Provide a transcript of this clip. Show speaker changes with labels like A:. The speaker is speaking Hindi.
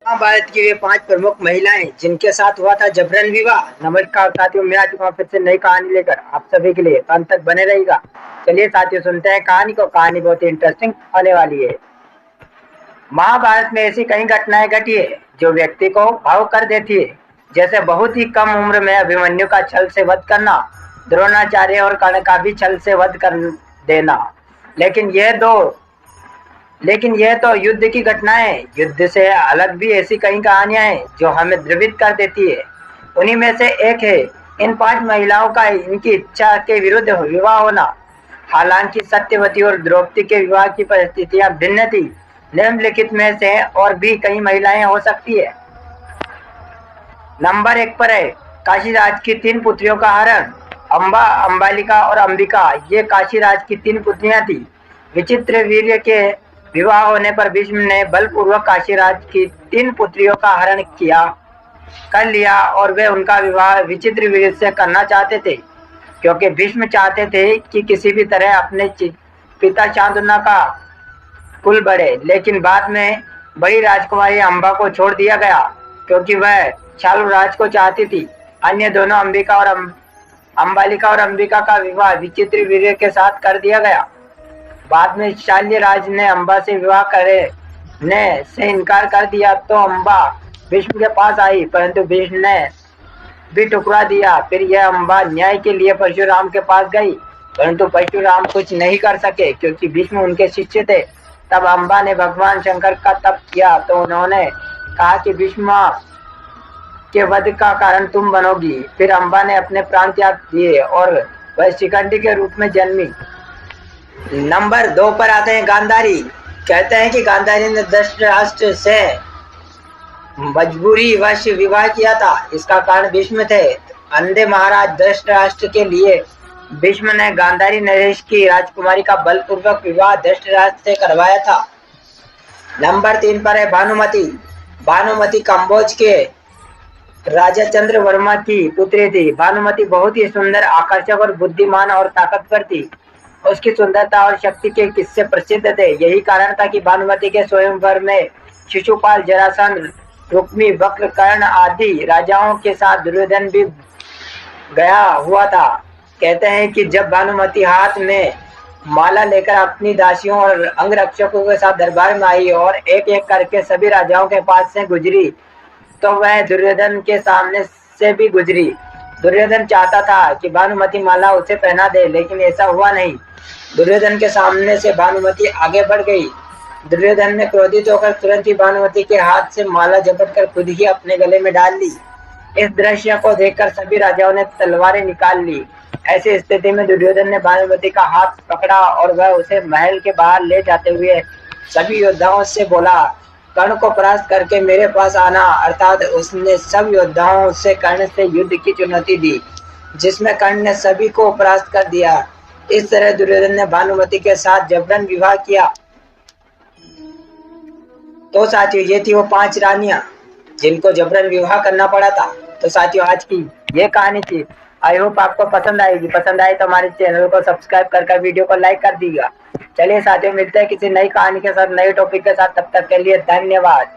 A: महाभारत की वे 5 प्रमुख महिलाएं जिनके साथ हुआ था जबरन विवाह। नमस्कार साथियों, मैं आ चुका हूं फिर से नई कहानी लेकर आप सभी के लिए, तो अंत तक बने रहिएगा। चलिए साथियों, सुनते हैं कहानी को। कहानी बहुत ही इंटरेस्टिंग होने वाली है। महाभारत में ऐसी कई घटनाएं घटी है जो व्यक्ति को भावुक कर देती है, जैसे बहुत ही कम उम्र में अभिमन्यु का छल से वध करना, द्रोणाचार्य और कर्ण का भी छल से वध कर देना। लेकिन यह तो युद्ध की घटनाएं हैं। युद्ध से अलग भी ऐसी कई कहानियां हैं जो हमें द्रवित कर देती है। उन्हीं में से एक है इन 5 महिलाओं का इनकी इच्छा के विरुद्ध विवाह होना। हालांकि सत्यवती और द्रौपदी के विवाह की परिस्थितियां भिन्न थी। निम्नलिखित में से और भी कई महिलाएं हो सकती है। नंबर 1 पर है काशीराज की 3 पुत्रियों का हरण। अंबा, अंबालिका और अंबिका ये काशीराज की 3 पुत्रियां थी। विचित्र वीर्य के विवाह होने पर भीष्म ने बलपूर्वक काशीराज की 3 पुत्रियों का हरण कर लिया और वे उनका विवाह विचित्र वीर्य से करना चाहते थे, क्योंकि भीष्म चाहते थे कि किसी भी तरह अपने पिता शांतनु का कुल बढ़े। लेकिन बाद में बड़ी राजकुमारी अंबा को छोड़ दिया गया, क्योंकि वह शाल्वराज को चाहती थी। अन्य दोनों अंबालिका और अंबिका का विवाह विचित्र वीर्य के साथ कर दिया गया। बाद में शाल्यराज ने अंबा से विवाह करने से इनकार कर दिया, तो अंबा भीष्म के पास आई, परंतु भीष्म ने भी ठुकरा दिया। फिर यह अंबा न्याय के लिए परशुराम के पास गई, परंतु परशुराम कुछ नहीं कर सके, क्योंकि भीष्म उनके शिष्य थे। तब अंबा ने भगवान शंकर का तप किया, तो उन्होंने कहा कि भीष्म के वध का कारण तुम बनोगी। फिर अंबा ने अपने प्राण त्याग दिए और वह शिखंडी के रूप में जन्मी। नंबर 2 पर आते हैं गांधारी। कहते हैं कि गांधारी ने धृतराष्ट्र से मजबूरी वश विवाह किया था। इसका कारण भीष्म थे। अंधे महाराज धृतराष्ट्र के लिए भीष्म ने गांधारी नरेश की राजकुमारी का बलपूर्वक विवाह धृतराष्ट्र से करवाया था। नंबर 3 पर है भानुमति। भानुमति कंबोज के राजा चंद्रवर्मा की पुत्री थी। भानुमति बहुत ही सुंदर, आकर्षक और बुद्धिमान और ताकतवर थी। उसकी सुंदरता और शक्ति के किस्से प्रसिद्ध थे। यही कारण था कि भानुमति के स्वयंवर में शिशुपाल, जरासंध, रुक्मी, वक्र, कर्ण आदि राजाओं के साथ दुर्योधन भी गया हुआ था। कहते हैं कि जब भानुमति हाथ में माला लेकर अपनी दासियों और अंगरक्षकों के साथ दरबार में आई और एक एक करके सभी राजाओं के पास से गुजरी, तो वह दुर्योधन के सामने से भी गुजरी। दुर्योधन चाहता था कि भानुमति माला उसे पहना दे, लेकिन ऐसा हुआ नहीं। दुर्योधन के सामने से भानुमति आगे बढ़ गई। दुर्योधन ने क्रोधित होकर तुरंत ही भानुमति के हाथ से माला झपट कर खुद ही अपने गले में डाल ली। इस दृश्य को देखकर सभी राजाओं ने तलवारें निकाल ली। ऐसी स्थिति में दुर्योधन ने भानुमति का हाथ पकड़ा और वह उसे महल के बाहर ले जाते हुए सभी योद्धाओं से बोला, कर्ण को परास्त करके मेरे पास आना। अर्थात उसने सब योद्धाओं से कर्ण से युद्ध की चुनौती दी, जिसमें कर्ण ने सभी को परास्त कर दिया। इस तरह दुर्योधन ने भानुमति के साथ जबरन विवाह किया। तो साथियों, ये थी वो 5 रानियां जिनको जबरन विवाह करना पड़ा था। तो साथियों, आज की ये कहानी थी। आई होप आपको पसंद आएगी। पसंद आए तो हमारे चैनल को सब्सक्राइब कर वीडियो को लाइक कर दीजिएगा। चलिए साथियों, मिलते हैं किसी नई कहानी के साथ, नए टॉपिक के साथ। तब तक के लिए धन्यवाद।